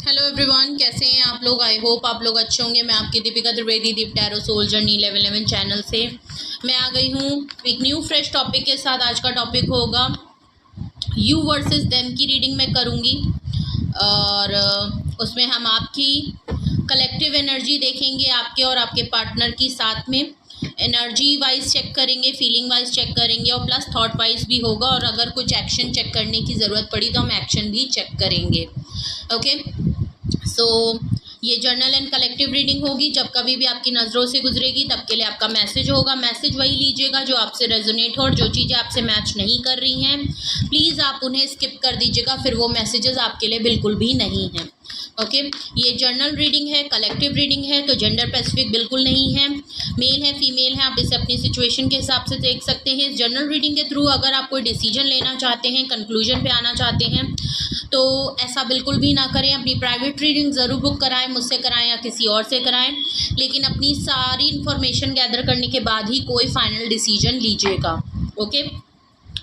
Hello everyone, कैसे हैं आप लोग। आई होप आप लोग अच्छे होंगे। मैं आपकी दीपिका त्रिवेदी दीप टैरो सोल जर्नी 11 चैनल से मैं आ गई हूँ एक न्यू फ्रेश टॉपिक के साथ। आज का टॉपिक होगा यू वर्सेस देम की रीडिंग मैं करूँगी और उसमें हम आपकी कलेक्टिव एनर्जी देखेंगे, आपके और आपके पार्टनर की साथ में एनर्जी वाइज चेक करेंगे, फीलिंग वाइज चेक करेंगे और प्लस थॉट वाइज भी होगा। और अगर कुछ एक्शन चेक करने की ज़रूरत पड़ी तो हम एक्शन भी चेक करेंगे। ओके, सो ये जर्नल एंड कलेक्टिव रीडिंग होगी। जब कभी भी आपकी नज़रों से गुजरेगी तब के लिए आपका मैसेज होगा। मैसेज वही लीजिएगा जो आपसे रेजोनेट हो, और जो चीज़ें आपसे मैच नहीं कर रही हैं प्लीज़ आप उन्हें स्किप कर दीजिएगा, फिर वो मैसेजेस आपके लिए बिल्कुल भी नहीं हैं। ओके, ये जर्नल रीडिंग है, कलेक्टिव रीडिंग है, तो जेंडर स्पेसिफिक बिल्कुल नहीं है। मेल है, फीमेल है, आप इसे अपनी सिचुएशन के हिसाब से देख सकते हैं। इस जर्नल रीडिंग के थ्रू अगर आप कोई डिसीजन लेना चाहते हैं, कंक्लूजन पे आना चाहते हैं तो ऐसा बिल्कुल भी ना करें। अपनी प्राइवेट रीडिंग ज़रूर बुक कराएं, मुझसे कराएं या किसी और से कराएं, लेकिन अपनी सारी इन्फॉर्मेशन गैदर करने के बाद ही कोई फाइनल डिसीजन लीजिएगा। ओके,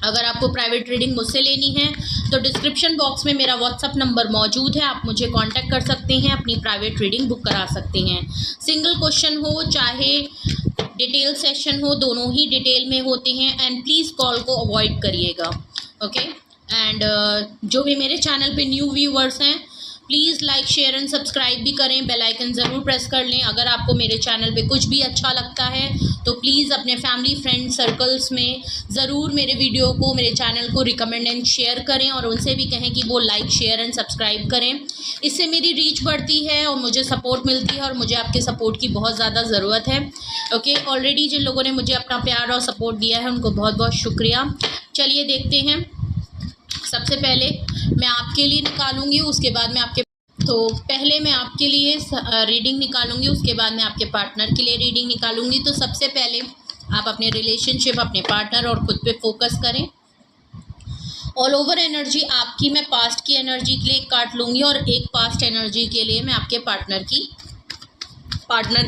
अगर आपको प्राइवेट रीडिंग मुझसे लेनी है तो डिस्क्रिप्शन बॉक्स में मेरा व्हाट्सअप नंबर मौजूद है, आप मुझे कांटेक्ट कर सकते हैं, अपनी प्राइवेट रीडिंग बुक करा सकते हैं। सिंगल क्वेश्चन हो चाहे डिटेल सेशन हो, दोनों ही डिटेल में होते हैं। एंड प्लीज़ कॉल को अवॉइड करिएगा। ओके, एंड जो भी मेरे चैनल पे न्यू व्यूअर्स हैं please like share and subscribe भी करें, बेल आइकन ज़रूर प्रेस कर लें। अगर आपको मेरे चैनल पे कुछ भी अच्छा लगता है तो प्लीज़ अपने फैमिली फ्रेंड सर्कल्स में ज़रूर मेरे वीडियो को, मेरे चैनल को रिकमेंड एंड शेयर करें और उनसे भी कहें कि वो लाइक शेयर एंड सब्सक्राइब करें। इससे मेरी रीच बढ़ती है और मुझे सपोर्ट मिलती है और मुझे आपके सपोर्ट की बहुत ज़्यादा ज़रूरत है। ओके, ऑलरेडी जिन लोगों ने मुझे अपना प्यार और सपोर्ट दिया है उनको बहुत बहुत शुक्रिया। चलिए देखते हैं। सबसे पहले मैं आपके लिए निकालूंगी, उसके बाद मैं पहले मैं आपके लिए रीडिंग निकालूंगी, उसके बाद मैं आपके पार्टनर के लिए रीडिंग निकालूंगी। तो सबसे पहले आप अपने रिलेशनशिप, अपने पार्टनर और खुद पे फोकस करें। ऑल ओवर एनर्जी आपकी मैं पास्ट की एनर्जी के लिए एक कार्ड लूँगी और एक पास्ट एनर्जी के लिए मैं आपके पार्टनर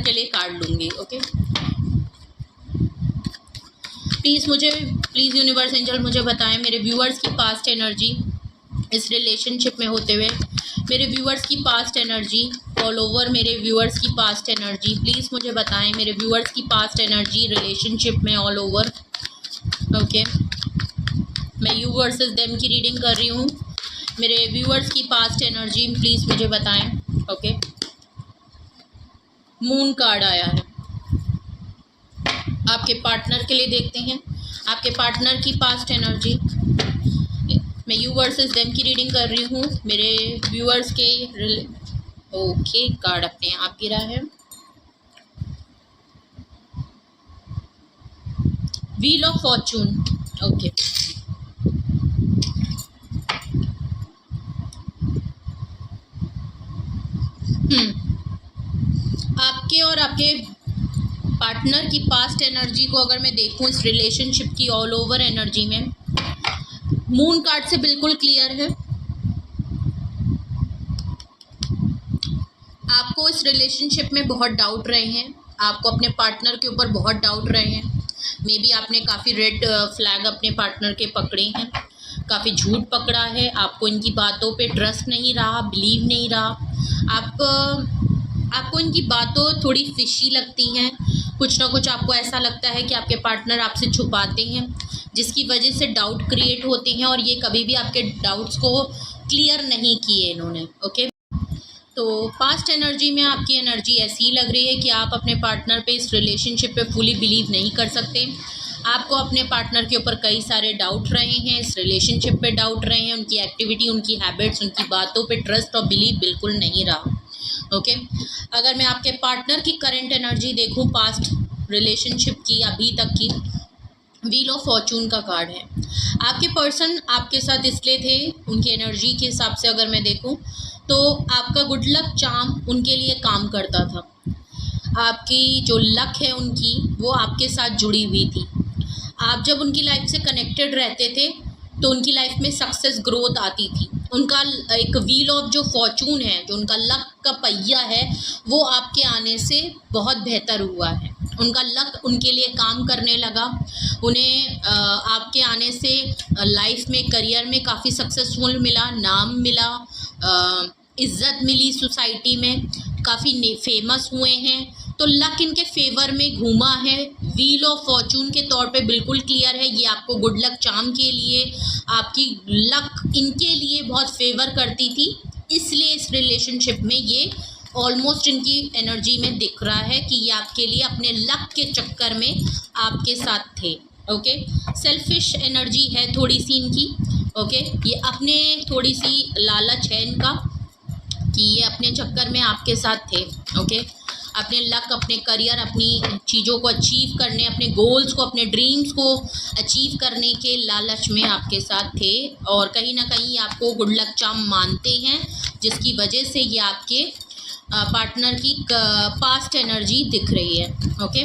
के लिए कार्ड लूँगी। ओके, प्लीज़ यूनिवर्स एंजल मुझे बताएं मेरे व्यूअर्स की पास्ट एनर्जी इस रिलेशनशिप में होते हुए, मेरे व्यूअर्स की पास्ट एनर्जी ऑल ओवर, मेरे व्यूअर्स की पास्ट एनर्जी प्लीज़ मुझे बताएं मेरे व्यूअर्स की पास्ट एनर्जी रिलेशनशिप में ऑल ओवर। ओके, मैं यू वर्सेस देम की रीडिंग कर रही हूँ। मेरे व्यूअर्स की पास्ट एनर्जी प्लीज़ मुझे बताएं। ओके, मून कार्ड आया है। आपके पार्टनर के लिए देखते हैं आपके पार्टनर की पास्ट एनर्जी। मैं यू वर्सेस देम की रीडिंग कर रही हूँ। मेरे व्यूअर्स के ओके, कार्ड अपने आप गिरा है। Wheel of Fortune. ओके, आपके और आपके पार्टनर की पास्ट एनर्जी को अगर मैं देखूं इस रिलेशनशिप की ऑल ओवर एनर्जी में, मून कार्ड से बिल्कुल क्लियर है आपको इस रिलेशनशिप में बहुत डाउट रहे हैं, आपको अपने पार्टनर के ऊपर बहुत डाउट रहे हैं। मे बी आपने काफ़ी रेड फ्लैग अपने पार्टनर के पकड़े हैं, काफ़ी झूठ पकड़ा है, आपको इनकी बातों पे ट्रस्ट नहीं रहा, बिलीव नहीं रहा। आपको इनकी बातों थोड़ी फिशी लगती हैं। कुछ ना कुछ आपको ऐसा लगता है कि आपके पार्टनर आपसे छुपाते हैं, जिसकी वजह से डाउट क्रिएट होते हैं और ये कभी भी आपके डाउट्स को क्लियर नहीं किए इन्होंने। ओके, तो पास्ट एनर्जी में आपकी एनर्जी ऐसी लग रही है कि आप अपने पार्टनर पे, इस रिलेशनशिप पे फुली बिलीव नहीं कर सकते। आपको अपने पार्टनर के ऊपर कई सारे डाउट रहे हैं, इस रिलेशनशिप पे डाउट रहे हैं, उनकी एक्टिविटी, उनकी हैबिट्स, उनकी बातों पे ट्रस्ट और बिलीव बिल्कुल नहीं रहा। ओके, अगर मैं आपके पार्टनर की करंट एनर्जी देखूं, पास्ट रिलेशनशिप की अभी तक की, व्हील ऑफ फॉर्चून का कार्ड है। आपके पर्सन आपके साथ इसलिए थे, उनकी एनर्जी के हिसाब से अगर मैं देखूं तो आपका गुड लक चार्म उनके लिए काम करता था। आपकी जो लक है उनकी, वो आपके साथ जुड़ी हुई थी। आप जब उनकी लाइफ से कनेक्टेड रहते थे तो उनकी लाइफ में सक्सेस ग्रोथ आती थी। उनका एक व्हील ऑफ जो फॉर्चून है, जो उनका लक का पहिया है, वो आपके आने से बहुत बेहतर हुआ है। उनका लक उनके लिए काम करने लगा। उन्हें आपके आने से लाइफ में, करियर में काफ़ी सक्सेसफुल मिला, नाम मिला, इज्जत मिली सोसाइटी में, काफ़ी फेमस हुए हैं, तो लक इनके फेवर में घूमा है। व्हील ऑफ फॉर्चून के तौर पे बिल्कुल क्लियर है, ये आपको गुड लक चार्म के लिए, आपकी लक इनके लिए बहुत फेवर करती थी, इसलिए इस रिलेशनशिप में ये ऑलमोस्ट इनकी एनर्जी में दिख रहा है कि ये आपके लिए अपने लक के चक्कर में आपके साथ थे। ओके, सेल्फिश एनर्जी है थोड़ी सी इनकी। ओके, ये अपने थोड़ी सी लालच है इनका कि ये अपने चक्कर में आपके साथ थे। ओके, अपने लक, अपने करियर, अपनी चीज़ों को अचीव करने, अपने गोल्स को, अपने ड्रीम्स को अचीव करने के लालच में आपके साथ थे, और कहीं ना कहीं आपको गुड लक चार्म मानते हैं, जिसकी वजह से ये आपके पार्टनर की पास्ट एनर्जी दिख रही है। ओके,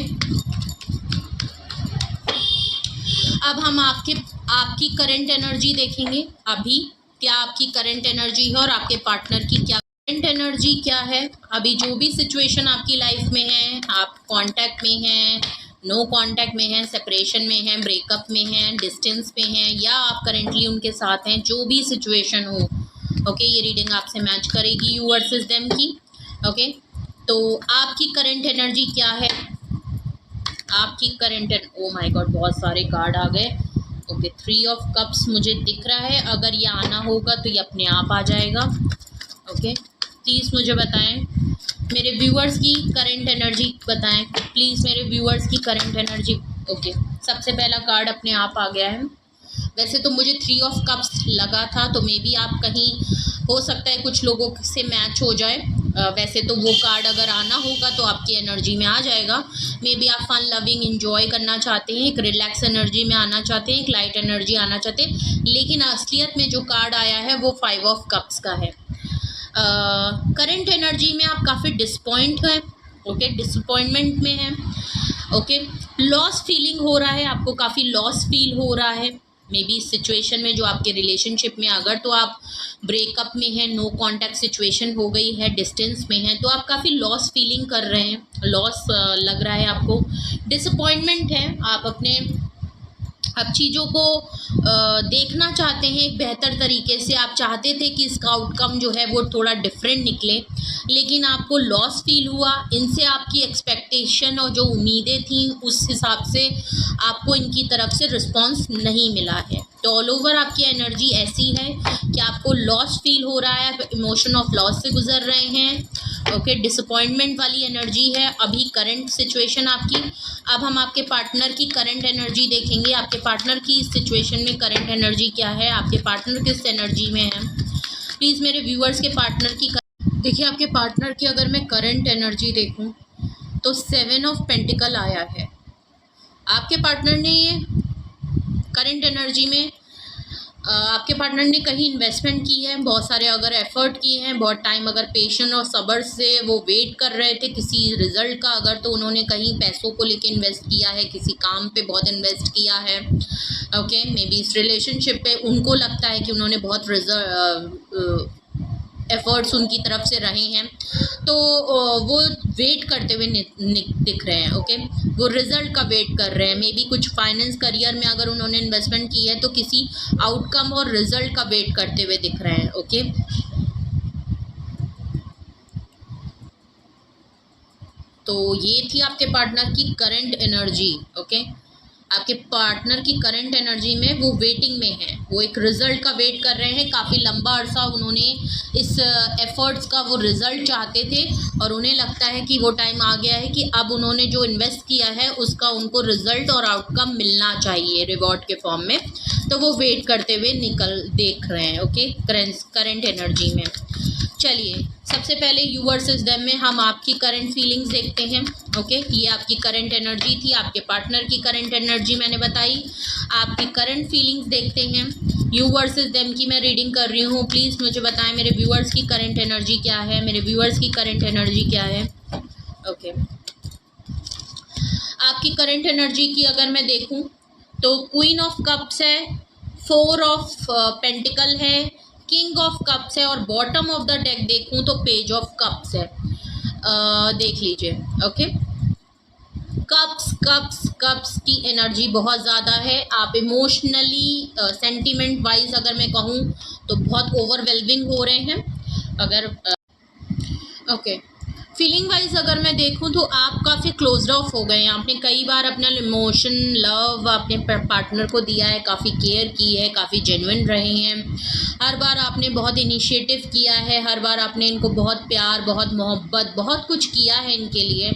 अब हम आपकी करंट एनर्जी देखेंगे। अभी क्या आपकी करंट एनर्जी है और आपके पार्टनर की क्या करंट एनर्जी क्या है। अभी जो भी सिचुएशन आपकी लाइफ में है, आप कांटेक्ट में हैं, नो कांटेक्ट में हैं, सेपरेशन में हैं, ब्रेकअप में हैं, डिस्टेंस में हैं, या आप करेंटली उनके साथ हैं, जो भी सिचुएशन हो, ओके, ये रीडिंग आपसे मैच करेगी यू वर्सेस देम की। ओके, तो आपकी करंट एनर्जी क्या है, आपकी करंट, ओ माय गॉड, बहुत सारे कार्ड आ गए। ओके, 3 ऑफ कप्स मुझे दिख रहा है, अगर ये आना होगा तो ये अपने आप आ जाएगा। ओके, प्लीज़ मुझे बताएं, मेरे व्यूअर्स की करंट एनर्जी बताएं प्लीज़, मेरे व्यूअर्स की करंट एनर्जी। ओके, सबसे पहला कार्ड अपने आप आ गया है। वैसे तो मुझे 3 ऑफ कप्स लगा था, तो मे बी आप कहीं, हो सकता है कुछ लोगों से मैच हो जाए। वैसे तो वो कार्ड अगर आना होगा तो आपकी एनर्जी में आ जाएगा। मे बी आप फन लविंग एंजॉय करना चाहते हैं, एक रिलैक्स एनर्जी में आना चाहते हैं, एक लाइट एनर्जी आना चाहते हैं, लेकिन असलियत में जो कार्ड आया है वो 5 ऑफ कप्स का है। करंट एनर्जी में आप काफ़ी डिसपॉइंट हैं। ओके, डिसअपॉइंटमेंट में हैं। ओके, लॉस फीलिंग हो रहा है, आपको काफ़ी लॉस फील हो रहा है। मे बी इस सिचुएशन में, जो आपके रिलेशनशिप में, अगर तो आप ब्रेकअप में हैं, नो कांटेक्ट सिचुएशन हो गई है, डिस्टेंस में हैं, तो आप काफ़ी लॉस फीलिंग कर रहे हैं, लॉस लग रहा है आपको, डिसअपॉइंटमेंट है। आप अपने अब चीज़ों को देखना चाहते हैं एक बेहतर तरीके से, आप चाहते थे कि इसका आउटकम जो है वो थोड़ा डिफरेंट निकले, लेकिन आपको लॉस फील हुआ। इनसे आपकी एक्सपेक्टेशन और जो उम्मीदें थी उस हिसाब से आपको इनकी तरफ से रिस्पांस नहीं मिला है। तो ऑल ओवर आपकी एनर्जी ऐसी है कि आपको लॉस फील हो रहा है, इमोशन ऑफ लॉस से गुजर रहे हैं। ओके, डिसअपॉइंटमेंट वाली एनर्जी है अभी करंट सिचुएशन आपकी। अब हम आपके पार्टनर की करंट एनर्जी देखेंगे। आपके पार्टनर की इस सिचुएशन में करंट एनर्जी क्या है, आपके पार्टनर किस एनर्जी में है। प्लीज़ मेरे व्यूअर्स के पार्टनर की देखिए, आपके पार्टनर की अगर मैं करंट एनर्जी देखूं तो 7 ऑफ पेंटिकल आया है। आपके पार्टनर ने ये करंट एनर्जी में आपके पार्टनर ने कहीं इन्वेस्टमेंट की है, बहुत सारे अगर एफर्ट किए हैं, बहुत टाइम अगर पेशेंस और सब्र से वो वेट कर रहे थे किसी रिजल्ट का, अगर तो उन्होंने कहीं पैसों को लेके इन्वेस्ट किया है, किसी काम पे बहुत इन्वेस्ट किया है। ओके, मे बी इस रिलेशनशिप पे उनको लगता है कि उन्होंने बहुत एफर्ट्स उनकी तरफ से रहे हैं, तो वो वेट करते हुए दिख रहे हैं। ओके, वो रिज़ल्ट का वेट कर रहे हैं। मे बी कुछ फाइनेंस करियर में अगर उन्होंने इन्वेस्टमेंट की है तो किसी आउटकम और रिज़ल्ट का वेट करते हुए दिख रहे हैं। ओके, तो ये थी आपके पार्टनर की करंट एनर्जी। ओके, आपके पार्टनर की करंट एनर्जी में वो वेटिंग में है, वो एक रिज़ल्ट का वेट कर रहे हैं। काफ़ी लंबा अरसा उन्होंने इस एफर्ट्स का वो रिज़ल्ट चाहते थे, और उन्हें लगता है कि वो टाइम आ गया है कि अब उन्होंने जो इन्वेस्ट किया है उसका उनको रिज़ल्ट और आउटकम मिलना चाहिए रिवॉर्ड के फॉर्म में, तो वो वेट करते हुए देख रहे हैं। ओके, करंट एनर्जी में। चलिए, सबसे पहले यू वर्सेस देम में हम आपकी करंट फीलिंग्स देखते हैं। ओके, ये आपकी करंट एनर्जी थी, आपके पार्टनर की करंट एनर्जी मैंने बताई। आपकी करंट फीलिंग्स देखते हैं। यू वर्सेस देम की मैं रीडिंग कर रही हूँ। प्लीज़ मुझे बताएं मेरे व्यूअर्स की करंट एनर्जी क्या है, मेरे व्यूअर्स की करंट एनर्जी क्या है। ओके, आपकी करंट एनर्जी की अगर मैं देखूँ तो क्वीन ऑफ कप्स है, 4 ऑफ पेंटिकल है, किंग ऑफ कप्स है, और बॉटम ऑफ द डेक देखूं तो पेज ऑफ कप्स है। देख लीजिए। ओके, कप्स की एनर्जी बहुत ज़्यादा है। आप इमोशनली सेंटीमेंट वाइज अगर मैं कहूँ तो बहुत ओवरवेलमिंग हो रहे हैं। अगर ओके फीलिंग वाइज अगर मैं देखूं तो आप काफ़ी क्लोज्ड ऑफ हो गए हैं। आपने कई बार अपना इमोशन लव अपने पार्टनर को दिया है, काफ़ी केयर की है, काफ़ी जेन्युइन रहे हैं। हर बार आपने बहुत इनिशिएटिव किया है, हर बार आपने इनको बहुत प्यार, बहुत मोहब्बत, बहुत कुछ किया है इनके लिए।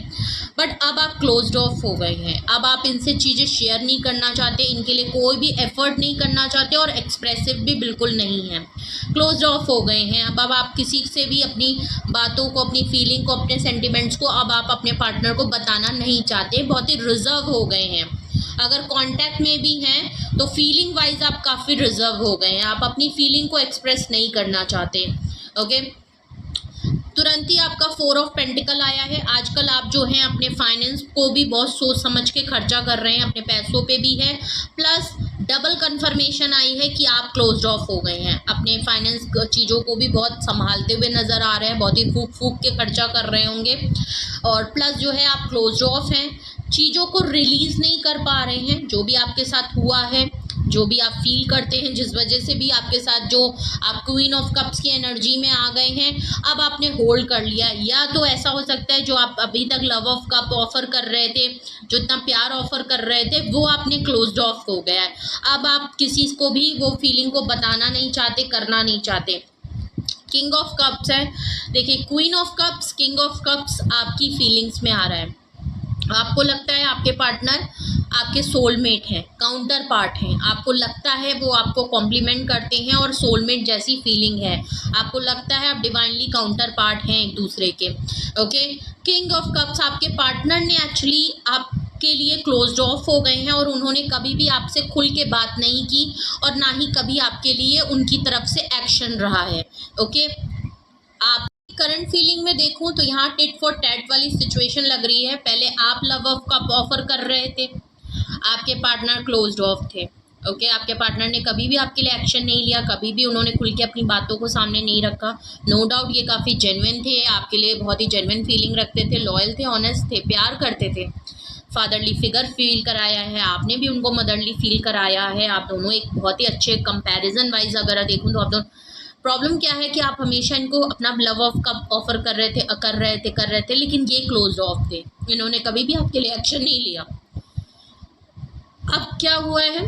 बट अब आप क्लोज्ड ऑफ हो गए हैं। अब आप इनसे चीज़ें शेयर नहीं करना चाहते, इनके लिए कोई भी एफर्ट नहीं करना चाहते और एक्सप्रेसिव भी बिल्कुल नहीं है। क्लोज्ड ऑफ हो गए हैं। अब आप किसी से भी अपनी बातों को, अपनी फीलिंग को, अपने सेंटिमेंट्स को अब आप अपने पार्टनर को बताना नहीं चाहते, बहुत ही रिजर्व हो गए हैं। अगर कांटेक्ट में भी हैं तो फीलिंग वाइज आप काफ़ी रिजर्व हो गए हैं। आप अपनी फीलिंग को एक्सप्रेस नहीं करना चाहते। ओके तुरंत ही आपका 4 ऑफ पेंटिकल आया है। आजकल आप जो हैं अपने फाइनेंस को भी बहुत सोच समझ के खर्चा कर रहे हैं, अपने पैसों पे भी है। प्लस डबल कंफर्मेशन आई है कि आप क्लोज्ड ऑफ हो गए हैं। अपने फाइनेंस चीज़ों को भी बहुत संभालते हुए नज़र आ रहे हैं, बहुत ही फूक फूक के खर्चा कर रहे होंगे। और प्लस जो है आप क्लोज्ड ऑफ हैं, चीज़ों को रिलीज़ नहीं कर पा रहे हैं। जो भी आपके साथ हुआ है, जो भी आप फील करते हैं, जिस वजह से भी आपके साथ जो आप क्वीन ऑफ कप्स की एनर्जी में आ गए हैं, अब आपने होल्ड कर लिया। या तो ऐसा हो सकता है जो आप अभी तक लव ऑफ कप ऑफर कर रहे थे, जो इतना प्यार ऑफर कर रहे थे, वो आपने क्लोज्ड ऑफ हो गया है। अब आप किसी को भी वो फीलिंग को बताना नहीं चाहते, करना नहीं चाहते। किंग ऑफ कप्स है, देखिए queen of cups, king of cups आपकी फीलिंग्स में आ रहा है। आपको लगता है आपके पार्टनर आपके सोलमेट हैं, काउंटर पार्ट हैं। आपको लगता है वो आपको कॉम्प्लीमेंट करते हैं और सोलमेट जैसी फीलिंग है। आपको लगता है आप डिवाइनली काउंटर पार्ट हैं एक दूसरे के। ओके किंग ऑफ कप्स आपके पार्टनर ने एक्चुअली आपके लिए क्लोज्ड ऑफ हो गए हैं और उन्होंने कभी भी आपसे खुल के बात नहीं की और ना ही कभी आपके लिए उनकी तरफ से एक्शन रहा है। ओके आप करंट फीलिंग में देखूं तो यहाँ टिट फॉर टैट वाली सिचुएशन लग रही है। पहले आप लव ऑफ कप ऑफर कर रहे थे, आपके पार्टनर क्लोज्ड ऑफ थे। ओके आपके पार्टनर ने कभी भी आपके लिए एक्शन नहीं लिया, कभी भी उन्होंने खुल के अपनी बातों को सामने नहीं रखा। नो डाउट ये काफ़ी जेन्युइन थे, आपके लिए बहुत ही जेन्युइन फीलिंग रखते थे, लॉयल थे, ऑनेस्ट थे, प्यार करते थे। फादरली फिगर फील कराया है, आपने भी उनको मदरली फील कराया है। आप दोनों एक बहुत ही अच्छे कंपैरिजन वाइज अगर देखूँ तो आप दोनों, प्रॉब्लम क्या है कि आप हमेशा इनको अपना लव ऑफ कप ऑफर कर रहे थे, लेकिन ये क्लोज्ड ऑफ थे। इन्होंने कभी भी आपके लिए एक्शन नहीं लिया। अब क्या हुआ है,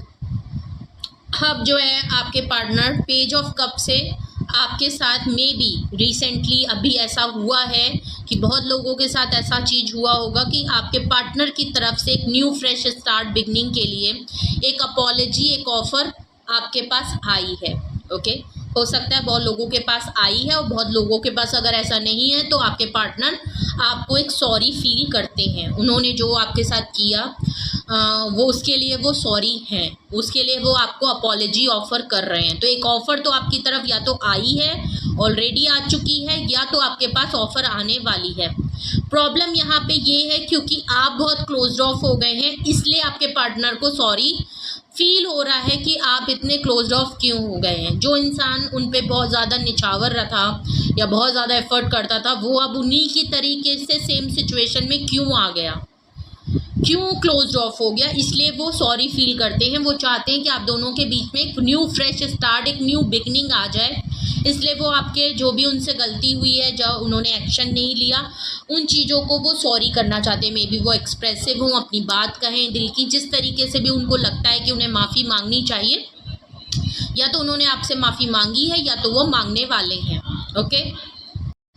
अब जो है आपके पार्टनर पेज ऑफ कप से आपके साथ में भी रिसेंटली अभी ऐसा हुआ है कि बहुत लोगों के साथ ऐसा चीज़ हुआ होगा कि आपके पार्टनर की तरफ से एक न्यू फ्रेश स्टार्ट बिगनिंग के लिए एक अपॉलजी, एक ऑफ़र आपके पास आई है। ओके हो सकता है बहुत लोगों के पास आई है और बहुत लोगों के पास अगर ऐसा नहीं है तो आपके पार्टनर आपको एक सॉरी फील करते हैं। उन्होंने जो आपके साथ किया वो उसके लिए वो सॉरी हैं, उसके लिए वो आपको अपॉलजी ऑफ़र कर रहे हैं। तो एक ऑफ़र तो आपकी तरफ या तो आई है, ऑलरेडी आ चुकी है, या तो आपके पास ऑफ़र आने वाली है। प्रॉब्लम यहाँ पे ये है क्योंकि आप बहुत क्लोज्ड ऑफ हो गए हैं, इसलिए आपके पार्टनर को सॉरी फील हो रहा है कि आप इतने क्लोज्ड ऑफ क्यों हो गए हैं। जो इंसान उन पे बहुत ज़्यादा निछावर रहा या बहुत ज़्यादा एफर्ट करता था, वो अब उन्हीं की तरीके से सेम सिचुएशन में क्यों आ गया, क्यों क्लोज्ड ऑफ हो गया, इसलिए वो सॉरी फील करते हैं। वो चाहते हैं कि आप दोनों के बीच में एक न्यू फ्रेश स्टार्ट, एक न्यू बिगनिंग आ जाए। इसलिए वो आपके जो भी उनसे गलती हुई है, जो उन्होंने एक्शन नहीं लिया, उन चीज़ों को वो सॉरी करना चाहते हैं। मे बी वो एक्सप्रेसिव हों, अपनी बात कहें दिल की, जिस तरीके से भी उनको लगता है कि उन्हें माफ़ी मांगनी चाहिए, या तो उन्होंने आपसे माफ़ी मांगी है या तो वो मांगने वाले हैं। ओके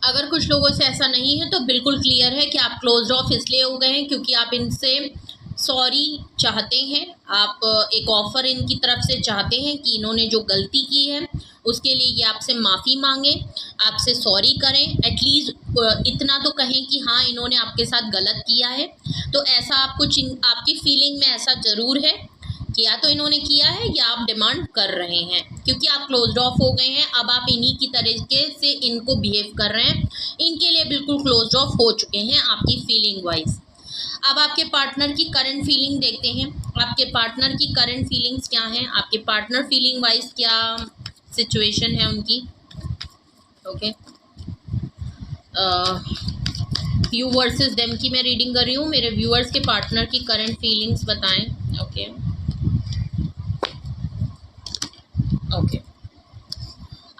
अगर कुछ लोगों से ऐसा नहीं है तो बिल्कुल क्लियर है कि आप क्लोज्ड ऑफ इसलिए हो गए हैं क्योंकि आप इनसे सॉरी चाहते हैं। आप एक ऑफ़र इनकी तरफ से चाहते हैं कि इन्होंने जो गलती की है उसके लिए ये आपसे माफ़ी मांगे, आपसे सॉरी करें, एटलीस्ट इतना तो कहें कि हाँ इन्होंने आपके साथ गलत किया है। तो ऐसा आप कुछ आपकी फीलिंग में ऐसा ज़रूर है कि या तो इन्होंने किया है या आप डिमांड कर रहे हैं, क्योंकि आप क्लोज्ड ऑफ हो गए हैं। अब आप इन्हीं की तरीके से इनको बिहेव कर रहे हैं, इनके लिए बिल्कुल क्लोज्ड ऑफ हो चुके हैं आपकी फीलिंग वाइज। अब आपके पार्टनर की करंट फीलिंग देखते हैं। आपके पार्टनर की करंट फीलिंग्स क्या हैं, आपके पार्टनर फीलिंग वाइज क्या सिचुएशन है उनकी। ओके यू वर्सेस देम की मैं रीडिंग कर रही हूँ। मेरे व्यूअर्स के पार्टनर की करंट फीलिंग्स बताएं। ओके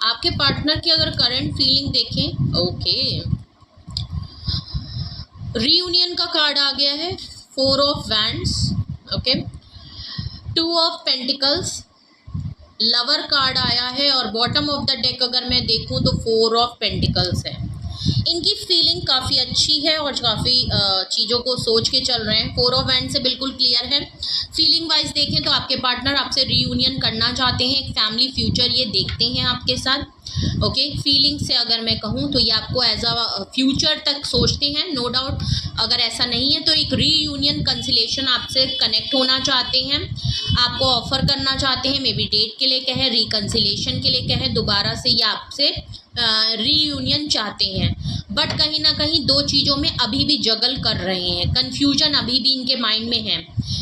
आप आपके पार्टनर की अगर करंट फीलिंग देखें, ओके, रीयूनियन का कार्ड आ गया है, 4 of wands, okay, 2 of pentacles, lover card आया है, और बॉटम ऑफ द डेक अगर मैं देखूं तो 4 ऑफ पेंटिकल्स है। इनकी फीलिंग काफ़ी अच्छी है और काफ़ी चीज़ों को सोच के चल रहे हैं। 4 ऑफ वैंड से बिल्कुल क्लियर है। फीलिंग वाइज देखें तो आपके पार्टनर आपसे रीयूनियन करना चाहते हैं, एक फैमिली फ्यूचर ये देखते हैं आपके साथ, ओके। फीलिंग से अगर मैं कहूँ तो ये आपको एज अ फ्यूचर तक सोचते हैं, नो डाउट। अगर ऐसा नहीं है तो एक रीयूनियन कंसिलेशन आपसे कनेक्ट होना चाहते हैं, आपको ऑफर करना चाहते हैं, मे बी डेट के लिए कहें, रिकन्सिलेशन के लिए कहें, दोबारा से ये आपसे रीयूनियन चाहते हैं। बट कहीं ना कहीं दो चीज़ों में अभी भी जगल कर रहे हैं, कन्फ्यूजन अभी भी इनके माइंड में है।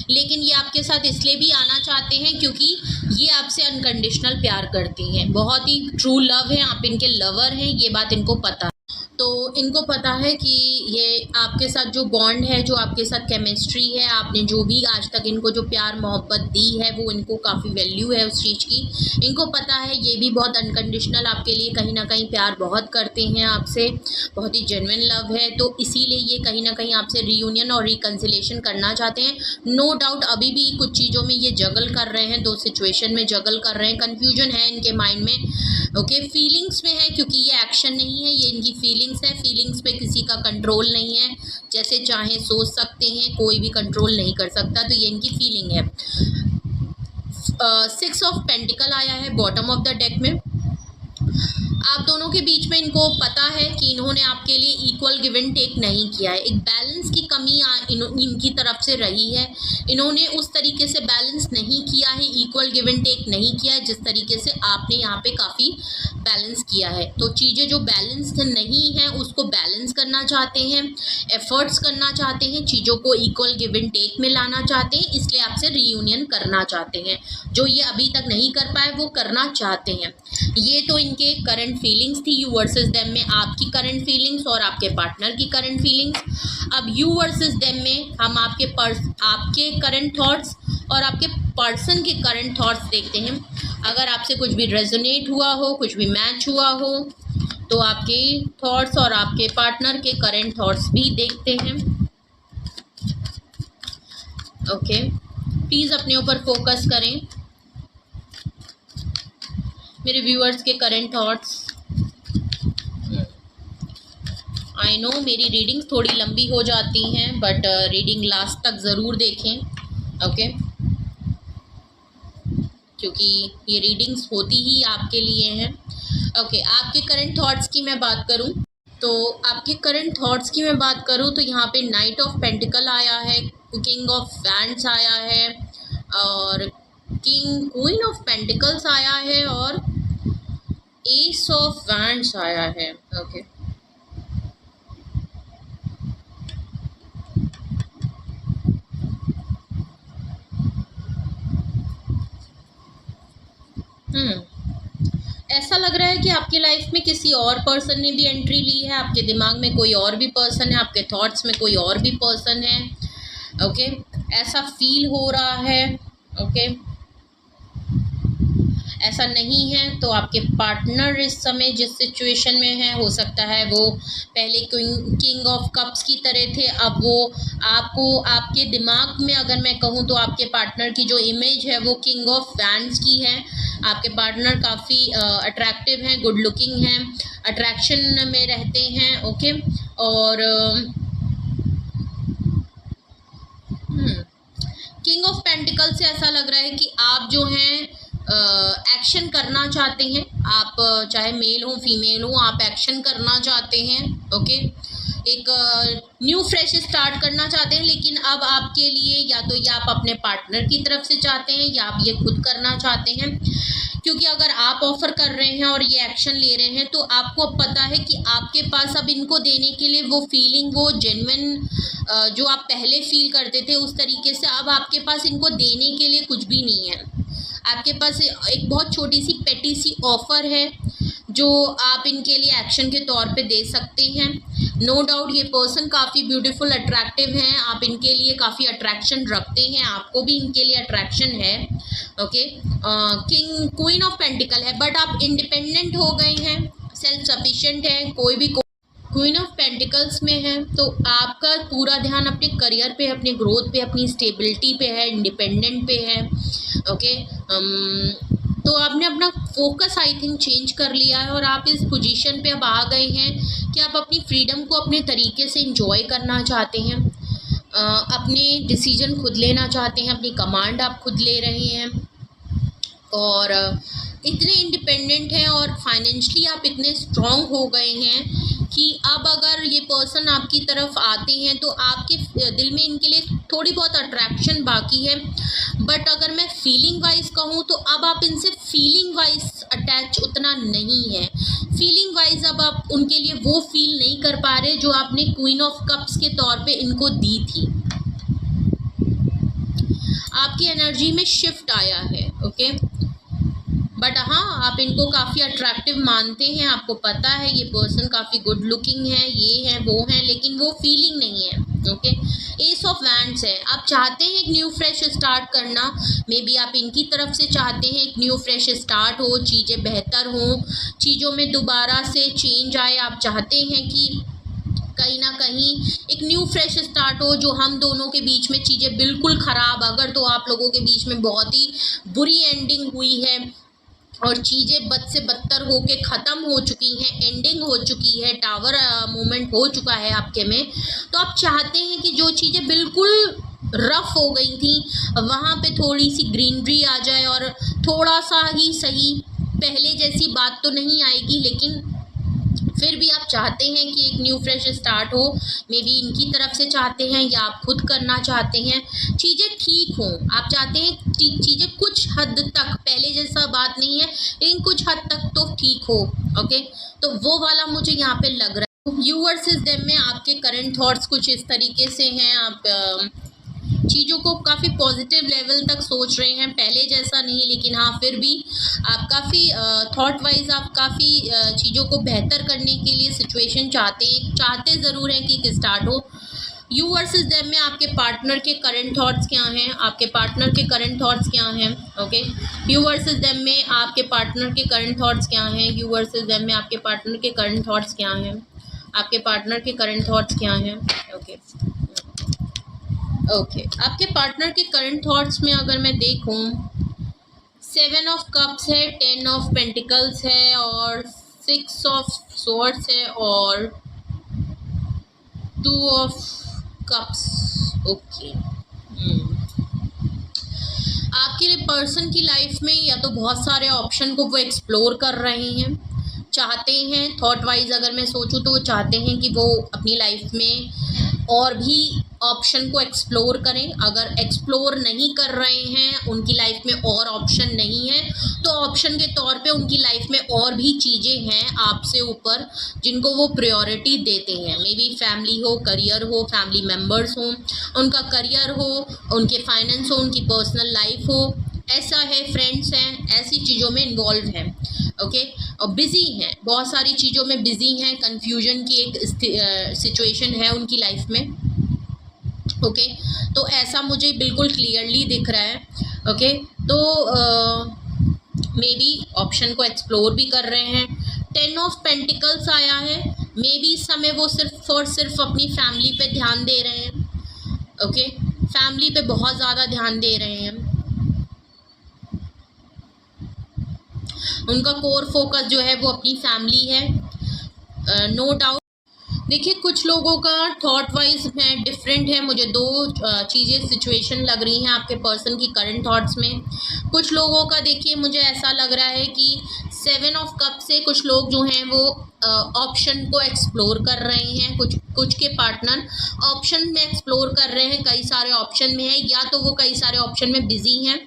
लेकिन ये आपके साथ इसलिए भी आना चाहते हैं क्योंकि ये आपसे अनकंडीशनल प्यार करती हैं, बहुत ही ट्रू लव है, आप इनके लवर हैं, ये बात इनको पता है। तो इनको पता है कि ये आपके साथ जो बॉन्ड है, जो आपके साथ केमिस्ट्री है, आपने जो भी आज तक इनको जो प्यार मोहब्बत दी है वो इनको काफ़ी वैल्यू है उस चीज़ की। इनको पता है ये भी बहुत अनकंडीशनल आपके लिए कहीं ना कहीं प्यार बहुत करते हैं आपसे, बहुत ही जेन्युइन लव है। तो इसीलिए ये कहीं ना कहीं आपसे रीयूनियन और रिकन्सिलेशन करना चाहते हैं। नो डाउट अभी भी कुछ चीज़ों में ये जगल कर रहे हैं, दो सिचुएशन में जगल कर रहे हैं, कन्फ्यूजन है इनके माइंड में, ओके। फीलिंग्स में है क्योंकि ये एक्शन नहीं है, ये इनकी फीलिंग्स है। फीलिंग्स पे किसी का कंट्रोल नहीं है, जैसे चाहे सोच सकते हैं, कोई भी कंट्रोल नहीं कर सकता, तो ये इनकी फीलिंग है। 6 ऑफ पेंटिकल आया है बॉटम ऑफ द डेक में। आप दोनों के बीच में इनको पता है कि इन्होंने आपके लिए इक्वल गिव एंड टेक नहीं किया है, एक बैलेंस की कमी इनकी तरफ से रही है। इन्होंने उस तरीके से बैलेंस नहीं किया है, इक्वल गिव एंड टेक नहीं किया है जिस तरीके से आपने यहाँ पे काफ़ी बैलेंस किया है। तो चीज़ें जो बैलेंस नहीं हैं उसको बैलेंस करना चाहते हैं, एफर्ट्स करना चाहते हैं, चीज़ों को इक्वल गिव एंड टेक में लाना चाहते हैं, इसलिए आपसे रीयूनियन करना चाहते हैं। जो ये अभी तक नहीं कर पाए वो करना चाहते हैं। ये तो इनके करंट फीलिंग्स थी, यू वर्सेस देम में आपकी करंट फीलिंग्स और आपके पार्टनर की करंट फीलिंग्स। अब यू वर्सेस देम में हम आपके करंट थॉट्स और आपके पर्सन के करंट थॉट्स देखते हैं। अगर आपसे कुछ भी रेजोनेट हुआ हो, कुछ भी मैच हुआ हो, तो आपके थॉट्स और आपके पार्टनर के करंट थॉट्स भी देखते हैं, ओके। प्लीज़ अपने ऊपर फोकस करें मेरे व्यूअर्स के करंट थॉट्स। आई नो मेरी रीडिंग्स थोड़ी लंबी हो जाती हैं, बट रीडिंग लास्ट तक ज़रूर देखें, ओके, क्योंकि ये रीडिंग्स होती ही आपके लिए हैं, ओके। आपके करंट थॉट्स की मैं बात करूं तो यहाँ पे नाइट ऑफ पेंटिकल आया है, किंग ऑफ वैंड्स आया है, और क्वीन ऑफ पेंटिकल्स आया है, और एस ऑफ वैंड्स आया है, ओके। ऐसा लग रहा है कि आपकी लाइफ में किसी और पर्सन ने भी एंट्री ली है, आपके दिमाग में कोई और भी पर्सन है, आपके थॉट्स में कोई और भी पर्सन है, ओके। ऐसा फील हो रहा है, ओके। ऐसा नहीं है तो आपके पार्टनर इस समय जिस सिचुएशन में है, हो सकता है वो पहले किंग ऑफ कप्स की तरह थे, अब वो आपको आपके दिमाग में अगर मैं कहूँ तो आपके पार्टनर की जो इमेज है वो किंग ऑफ वैंड्स की है। आपके पार्टनर काफ़ी अट्रैक्टिव हैं, गुड लुकिंग हैं, अट्रैक्शन में रहते हैं, ओके। और किंग ऑफ पेंटिकल से ऐसा लग रहा है कि आप जो हैं एक्शन करना चाहते हैं, आप चाहे मेल हो फीमेल हो, आप एक्शन करना चाहते हैं, ओके। एक न्यू फ्रेश स्टार्ट करना चाहते हैं, लेकिन अब आपके लिए या तो ये आप अपने पार्टनर की तरफ से चाहते हैं या आप ये खुद करना चाहते हैं, क्योंकि अगर आप ऑफ़र कर रहे हैं और ये एक्शन ले रहे हैं तो आपको अब पता है कि आपके पास अब इनको देने के लिए वो फीलिंग, वो जेन्युइन जो आप पहले फील करते थे उस तरीके से अब आपके पास इनको देने के लिए कुछ भी नहीं है। आपके पास एक बहुत छोटी सी पेटी सी ऑफ़र है जो आप इनके लिए एक्शन के तौर पे दे सकते हैं। नो डाउट ये पर्सन काफ़ी ब्यूटीफुल अट्रैक्टिव हैं, आप इनके लिए काफ़ी अट्रैक्शन रखते हैं, आपको भी इनके लिए अट्रैक्शन है। Okay, king queen of pentacle है, बट आप इंडिपेंडेंट हो गए हैं, सेल्फ सफिशिएंट है। कोई भी क्वीन ऑफ पेंटिकल्स में है तो आपका पूरा ध्यान अपने करियर पे, अपने ग्रोथ पे, अपनी स्टेबिलिटी पे है, इंडिपेंडेंट पे है। ओके, तो आपने अपना फोकस आई थिंक चेंज कर लिया है और आप इस पोजीशन पे अब आ गए हैं कि आप अपनी फ्रीडम को अपने तरीके से इंजॉय करना चाहते हैं, अपने डिसीजन खुद लेना चाहते हैं, अपनी कमांड आप खुद ले रहे हैं और इतने इंडिपेंडेंट हैं और फाइनेंशियली आप इतने स्ट्रॉन्ग हो गए हैं कि अब अगर ये पर्सन आपकी तरफ आते हैं तो आपके दिल में इनके लिए थोड़ी बहुत अट्रैक्शन बाकी है, बट अगर मैं फीलिंग वाइज कहूँ तो अब आप इनसे फीलिंग वाइज अटैच उतना नहीं है। फीलिंग वाइज अब आप उनके लिए वो फील नहीं कर पा रहे जो आपने क्वीन ऑफ कप्स के तौर पे इनको दी थी। आपकी एनर्जी में शिफ्ट आया है। ओके, बट हाँ, आप इनको काफ़ी अट्रैक्टिव मानते हैं, आपको पता है ये पर्सन काफ़ी गुड लुकिंग है, ये है वो है, लेकिन वो फीलिंग नहीं है। ओके, एस ऑफ वैंड्स है, आप चाहते हैं एक न्यू फ्रेश स्टार्ट करना, मे बी आप इनकी तरफ से चाहते हैं एक न्यू फ्रेश स्टार्ट हो, चीज़ें बेहतर हों, चीज़ों में दोबारा से चेंज आए। आप चाहते हैं कि कहीं ना कहीं एक न्यू फ्रेश स्टार्ट हो, जो हम दोनों के बीच में चीज़ें बिल्कुल ख़राब, अगर तो आप लोगों के बीच में बहुत ही बुरी एंडिंग हुई है और चीज़ें बद से बदतर होके ख़त्म हो चुकी हैं, एंडिंग हो चुकी है, टावर मोमेंट हो चुका है आपके में, तो आप चाहते हैं कि जो चीज़ें बिल्कुल रफ हो गई थी वहाँ पे थोड़ी सी ग्रीनरी आ जाए और थोड़ा सा ही सही, पहले जैसी बात तो नहीं आएगी, लेकिन फिर भी आप चाहते हैं कि एक न्यू फ्रेश स्टार्ट हो। मे बी इनकी तरफ से चाहते हैं या आप खुद करना चाहते हैं, चीज़ें ठीक हों। आप चाहते हैं चीज़ें कुछ हद तक, पहले जैसा बात नहीं है लेकिन कुछ हद तक तो ठीक हो। ओके, तो वो वाला मुझे यहाँ पे लग रहा है। यू वर्सेस देम में आपके करंट थॉट्स कुछ इस तरीके से हैं, आप चीज़ों को काफ़ी पॉजिटिव लेवल तक सोच रहे हैं, पहले जैसा नहीं, लेकिन हाँ फिर भी आप काफ़ी थॉट वाइज आप काफ़ी चीज़ों को बेहतर करने के लिए सिचुएशन चाहते ज़रूर हैं कि स्टार्ट हो। यू वर्सेस देम में आपके पार्टनर के करंट थॉट्स क्या हैं, आपके पार्टनर के करंट थॉट्स क्या हैं। ओके, यू वर्सेस देम में आपके पार्टनर के करंट थॉट्स क्या हैं, यू वर्सेस देम में आपके पार्टनर के करंट थॉट्स क्या हैं, आपके पार्टनर के करंट थॉट्स क्या हैं। ओके, आपके पार्टनर के करंट थॉट्स में अगर मैं देखूं, 7 ऑफ कप्स है, 10 ऑफ पेंटिकल्स है और 6 ऑफ स्वॉर्ड्स है और 2 ऑफ कप्स। ओके, आपके पर्सन की लाइफ में या तो बहुत सारे ऑप्शन को वो एक्सप्लोर कर रहे हैं, चाहते हैं थॉट वाइज अगर मैं सोचूं तो वो चाहते हैं कि वो अपनी लाइफ में और भी ऑप्शन को एक्सप्लोर करें। अगर एक्सप्लोर नहीं कर रहे हैं, उनकी लाइफ में और ऑप्शन नहीं है, तो ऑप्शन के तौर पे उनकी लाइफ में और भी चीज़ें हैं आपसे ऊपर जिनको वो प्रायोरिटी देते हैं। मे बी फैमिली हो, करियर हो, फैमिली मेम्बर्स हो, उनका करियर हो, उनके फाइनेंस हो, उनकी पर्सनल लाइफ हो, ऐसा है, फ्रेंड्स हैं, ऐसी चीज़ों में इन्वॉल्व हैं। ओके, और बिज़ी हैं, बहुत सारी चीज़ों में बिज़ी हैं, कन्फ्यूजन की एक सिचुएशन है उनकी लाइफ में। ओके, तो ऐसा मुझे बिल्कुल क्लियरली दिख रहा है। ओके, तो मे बी ऑप्शन को एक्सप्लोर भी कर रहे हैं। 10 ऑफ पेंटिकल्स आया है, मे बी इस समय वो सिर्फ और सिर्फ अपनी फैमिली पे ध्यान दे रहे हैं। ओके, फैमिली पे बहुत ज़्यादा ध्यान दे रहे हैं, उनका कोर फोकस जो है वो अपनी फैमिली है। नो डाउट देखिए, कुछ लोगों का थॉट वाइज में डिफरेंट है। मुझे दो चीज़ें सिचुएशन लग रही हैं आपके पर्सन की करंट थॉट्स में। कुछ लोगों का देखिए मुझे ऐसा लग रहा है कि 7 ऑफ कप से कुछ लोग जो हैं वो ऑप्शन को एक्सप्लोर कर रहे हैं, कुछ के पार्टनर ऑप्शन में एक्सप्लोर कर रहे हैं, कई सारे ऑप्शन में है, या तो वो कई सारे ऑप्शन में बिजी हैं।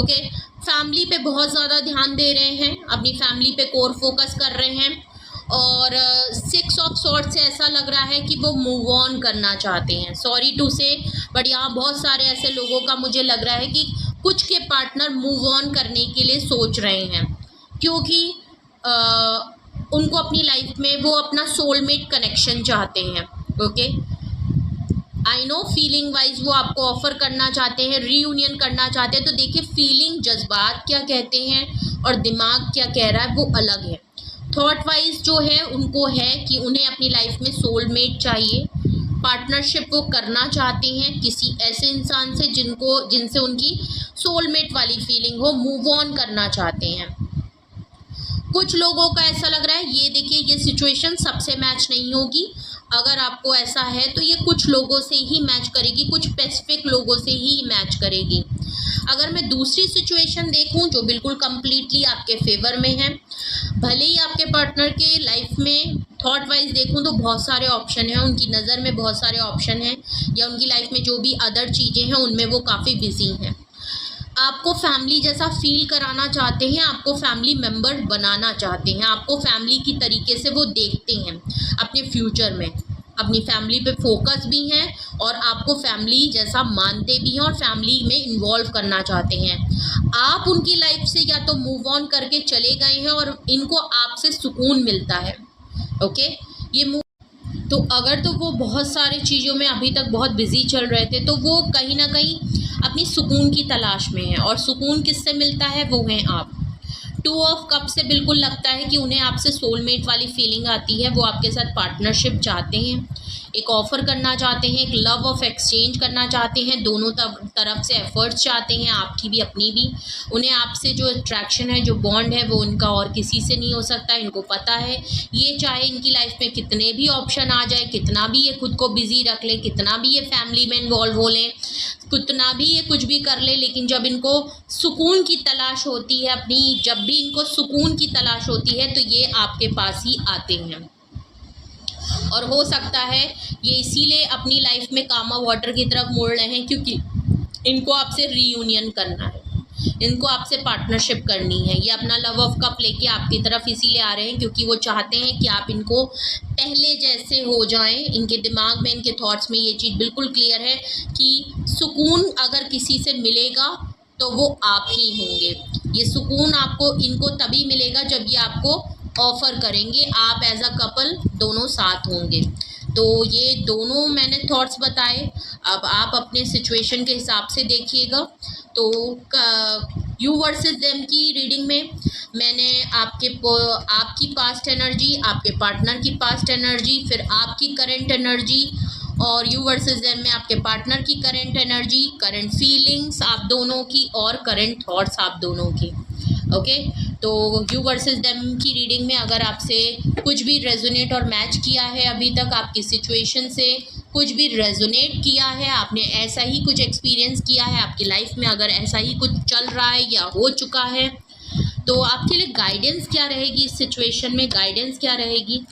ओके, फैमिली पे बहुत ज़्यादा ध्यान दे रहे हैं, अपनी फैमिली पे कोर फोकस कर रहे हैं। और 6 ऑफ स्वॉर्ड्स से ऐसा लग रहा है कि वो मूव ऑन करना चाहते हैं। सॉरी टू से, बट यहाँ बहुत सारे ऐसे लोगों का मुझे लग रहा है कि कुछ के पार्टनर मूव ऑन करने के लिए सोच रहे हैं, क्योंकि उनको अपनी लाइफ में वो अपना सोलमेट कनेक्शन चाहते हैं। Okay, I know feeling wise वो आपको ऑफर करना चाहते हैं, रीयूनियन करना चाहते हैं। तो देखिए, फीलिंग, जज्बात क्या कहते हैं और दिमाग क्या कह रहा है वो अलग है। थॉट वाइज जो है उनको है कि उन्हें अपनी लाइफ में सोलमेट चाहिए, पार्टनरशिप वो करना चाहते हैं किसी ऐसे इंसान से जिनसे उनकी सोलमेट वाली फीलिंग हो, मूव ऑन करना चाहते हैं। कुछ लोगों का ऐसा लग रहा है, ये देखिए, ये सिचुएशन सबसे मैच नहीं होगी। अगर आपको ऐसा है तो ये कुछ लोगों से ही मैच करेगी, कुछ स्पेसिफिक लोगों से ही मैच करेगी। अगर मैं दूसरी सिचुएशन देखूं जो बिल्कुल कंप्लीटली आपके फेवर में है, भले ही आपके पार्टनर के लाइफ में थॉट वाइज देखूं तो बहुत सारे ऑप्शन हैं, उनकी नज़र में बहुत सारे ऑप्शन हैं, या उनकी लाइफ में जो भी अदर चीज़ें हैं उनमें वो काफ़ी बिजी हैं। आपको फैमिली जैसा फील कराना चाहते हैं, आपको फैमिली मेंबर बनाना चाहते हैं, आपको फैमिली की तरीके से वो देखते हैं अपने फ्यूचर में, अपनी फैमिली पे फोकस भी हैं और आपको फैमिली जैसा मानते भी हैं और फैमिली में इन्वॉल्व करना चाहते हैं। आप उनकी लाइफ से या तो मूव ऑन करके चले गए हैं और इनको आपसे सुकून मिलता है। ओके, ये तो अगर तो वो बहुत सारी चीज़ों में अभी तक बहुत बिजी चल रहे थे, तो वो कहीं ना कहीं अपनी सुकून की तलाश में है। और सुकून किससे मिलता है? वो हैं आप। 2 ऑफ कप से बिल्कुल लगता है कि उन्हें आपसे सोलमेट वाली फीलिंग आती है, वो आपके साथ पार्टनरशिप चाहते हैं, एक ऑफ़र करना चाहते हैं, एक लव ऑफ एक्सचेंज करना चाहते हैं, दोनों तरफ से एफर्ट्स चाहते हैं, आपकी भी अपनी भी। उन्हें आपसे जो अट्रैक्शन है, जो बॉन्ड है, वो उनका और किसी से नहीं हो सकता, इनको पता है। ये चाहे इनकी लाइफ में कितने भी ऑप्शन आ जाए, कितना भी ये खुद को बिजी रख लें, कितना भी ये फैमिली में इन्वॉल्व हो लें, कितना भी ये कुछ भी कर ले, लेकिन जब इनको सुकून की तलाश होती है जब भी इनको सुकून की तलाश होती है तो ये आपके पास ही आते हैं। और हो सकता है ये इसीलिए अपनी लाइफ में कामा वाटर की तरफ मुड़ रहे हैं, क्योंकि इनको आपसे रीयूनियन करना है, इनको आपसे पार्टनरशिप करनी है। ये अपना लव ऑफ कप लेके आपकी तरफ इसीलिए आ रहे हैं क्योंकि वो चाहते हैं कि आप इनको पहले जैसे हो जाएं। इनके दिमाग में, इनके थॉट्स में ये चीज़ बिल्कुल क्लियर है कि सुकून अगर किसी से मिलेगा तो वो आप ही होंगे। ये सुकून आपको इनको तभी मिलेगा जब ये आपको ऑफ़र करेंगे, आप एज अ कपल दोनों साथ होंगे। तो ये दोनों मैंने थॉट्स बताए। अब आप अपने सिचुएशन के हिसाब से देखिएगा। तो यू वर्सेस देम की रीडिंग में मैंने आपकी पास्ट एनर्जी, आपके पार्टनर की पास्ट एनर्जी, फिर आपकी करंट एनर्जी, और यू वर्सेस देम में आपके पार्टनर की करंट एनर्जी, करंट फीलिंग्स आप दोनों की और करंट थॉट्स आप दोनों की। ओके, तो यू वर्सेस देम की रीडिंग में अगर आपसे कुछ भी रेजोनेट और मैच किया है, अभी तक आपकी सिचुएशन से कुछ भी रेजोनेट किया है, आपने ऐसा ही कुछ एक्सपीरियंस किया है आपकी लाइफ में, अगर ऐसा ही कुछ चल रहा है या हो चुका है, तो आपके लिए गाइडेंस क्या रहेगी इस सिचुएशन में? गाइडेंस क्या रहेगी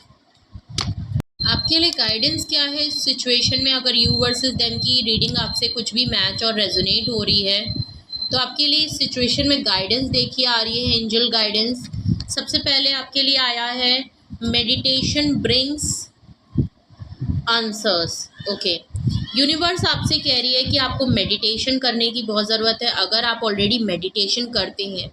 आपके लिए? गाइडेंस क्या है इस सिचुएशन में? अगर यू वर्सेस देम की रीडिंग आपसे कुछ भी मैच और रेजोनेट हो रही है तो आपके लिए इस सिचुएशन में गाइडेंस देखिए आ रही है, एंजल गाइडेंस। सबसे पहले आपके लिए आया है meditation brings answers. Okay, universe आपसे कह रही है कि आपको मेडिटेशन करने की बहुत ज़रूरत है। अगर आप ऑलरेडी मेडिटेशन करते हैं,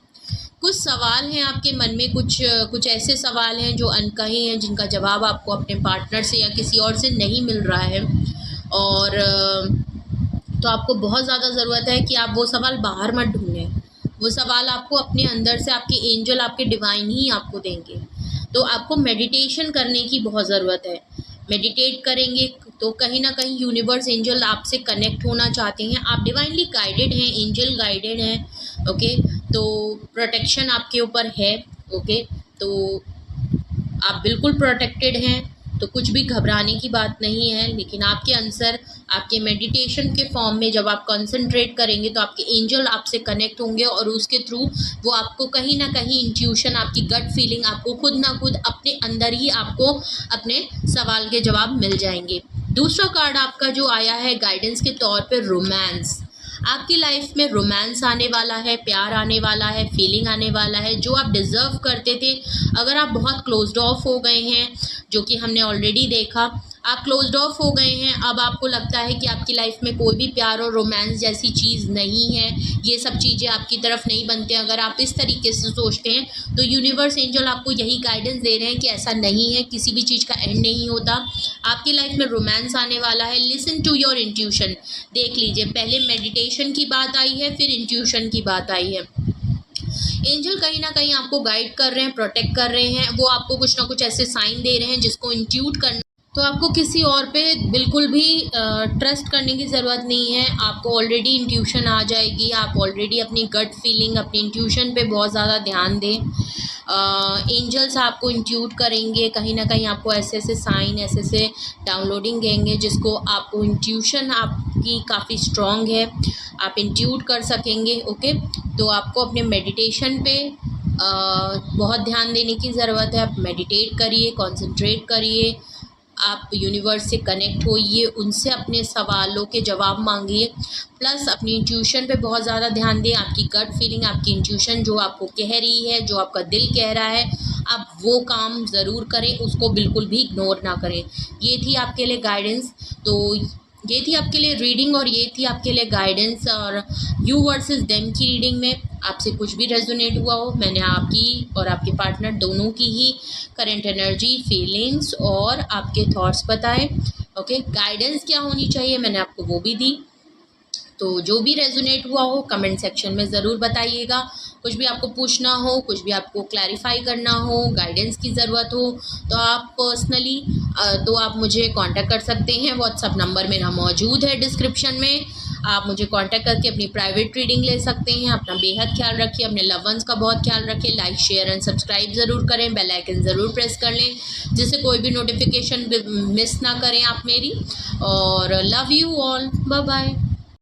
कुछ सवाल हैं आपके मन में, कुछ ऐसे सवाल हैं जो अनकहे हैं, जिनका जवाब आपको अपने पार्टनर से या किसी और से नहीं मिल रहा है, और तो आपको बहुत ज़्यादा ज़रूरत है कि आप वो सवाल बाहर मत ढूंढें। वो सवाल आपको अपने अंदर से आपके एंजल, आपके डिवाइन ही आपको देंगे। तो आपको मेडिटेशन करने की बहुत ज़रूरत है। मेडिटेट करेंगे तो कहीं ना कहीं यूनिवर्स, एंजल आपसे कनेक्ट होना चाहते हैं। आप डिवाइनली गाइडेड हैं, एंजल गाइडेड हैं। ओके, तो प्रोटेक्शन आपके ऊपर है। ओके, तो आप बिल्कुल प्रोटेक्टेड हैं, तो कुछ भी घबराने की बात नहीं है। लेकिन आपके आंसर आपके मेडिटेशन के फॉर्म में जब आप कंसंट्रेट करेंगे तो आपके एंजल आपसे कनेक्ट होंगे और उसके थ्रू वो आपको कहीं ना कहीं इंट्यूशन, आपकी गट फीलिंग, आपको खुद ना खुद अपने अंदर ही आपको अपने सवाल के जवाब मिल जाएंगे। दूसरा कार्ड आपका जो आया है गाइडेंस के तौर पे, रोमांस। आपकी लाइफ में रोमांस आने वाला है, प्यार आने वाला है, फीलिंग आने वाला है जो आप डिज़र्व करते थे। अगर आप बहुत क्लोज्ड ऑफ हो गए हैं, जो कि हमने ऑलरेडी देखा, आप क्लोज्ड ऑफ हो गए हैं। अब आपको लगता है कि आपकी लाइफ में कोई भी प्यार और रोमांस जैसी चीज़ नहीं है, ये सब चीज़ें आपकी तरफ नहीं बनते। अगर आप इस तरीके से सोचते हैं तो यूनिवर्स एंजल आपको यही गाइडेंस दे रहे हैं कि ऐसा नहीं है, किसी भी चीज़ का एंड नहीं होता। आपकी लाइफ में रोमांस आने वाला है। Listen to your intuition. देख लीजिए, पहले मेडिटेशन की बात आई है, फिर इंट्यूशन की बात आई है। एंजल कहीं ना कहीं आपको गाइड कर रहे हैं, प्रोटेक्ट कर रहे हैं। वो आपको कुछ ना कुछ ऐसे साइन दे रहे हैं जिसको इंट्यूट करना। तो आपको किसी और पे बिल्कुल भी ट्रस्ट करने की ज़रूरत नहीं है। आपको ऑलरेडी इंट्यूशन आ जाएगी। आप ऑलरेडी अपनी गट फीलिंग, अपनी इंट्यूशन पे बहुत ज़्यादा ध्यान दें। एंजल्स आपको इंट्यूट करेंगे, कहीं ना कहीं आपको ऐसे ऐसे साइन, ऐसे ऐसे डाउनलोडिंग देंगे जिसको आपको इंट्यूशन आपकी काफ़ी स्ट्रॉन्ग है, आप इंट्यूट कर सकेंगे। ओके, तो आपको अपने मेडिटेशन पे बहुत ध्यान देने की ज़रूरत है। आप मेडिटेट करिए, कॉन्सेंट्रेट करिए, आप यूनिवर्स से कनेक्ट होइए, उनसे अपने सवालों के जवाब मांगिए, प्लस अपनी इंट्यूशन पे बहुत ज़्यादा ध्यान दें। आपकी गट फीलिंग, आपकी इंट्यूशन जो आपको कह रही है, जो आपका दिल कह रहा है, आप वो काम ज़रूर करें, उसको बिल्कुल भी इग्नोर ना करें। ये थी आपके लिए गाइडेंस। तो ये थी आपके लिए रीडिंग और ये थी आपके लिए गाइडेंस। और यू वर्सेस देम की रीडिंग में आपसे कुछ भी रेजोनेट हुआ हो, मैंने आपकी और आपके पार्टनर दोनों की ही करंट एनर्जी, फीलिंग्स और आपके थॉट्स बताए। ओके, गाइडेंस क्या होनी चाहिए मैंने आपको वो भी दी। तो जो भी रेजोनेट हुआ हो कमेंट सेक्शन में ज़रूर बताइएगा। कुछ भी आपको पूछना हो, कुछ भी आपको क्लैरिफाई करना हो, गाइडेंस की ज़रूरत हो, तो आप पर्सनली तो आप मुझे कांटेक्ट कर सकते हैं। व्हाट्सअप नंबर मेरा मौजूद है डिस्क्रिप्शन में। आप मुझे कांटेक्ट करके अपनी प्राइवेट रीडिंग ले सकते हैं। अपना बेहद ख्याल रखिए, अपने लव वंस का बहुत ख्याल रखिए। लाइक, शेयर एंड सब्सक्राइब ज़रूर करें, बेल आइकन ज़रूर प्रेस कर लें जिससे कोई भी नोटिफिकेशन मिस ना करें आप मेरी। और love you all, bye bye.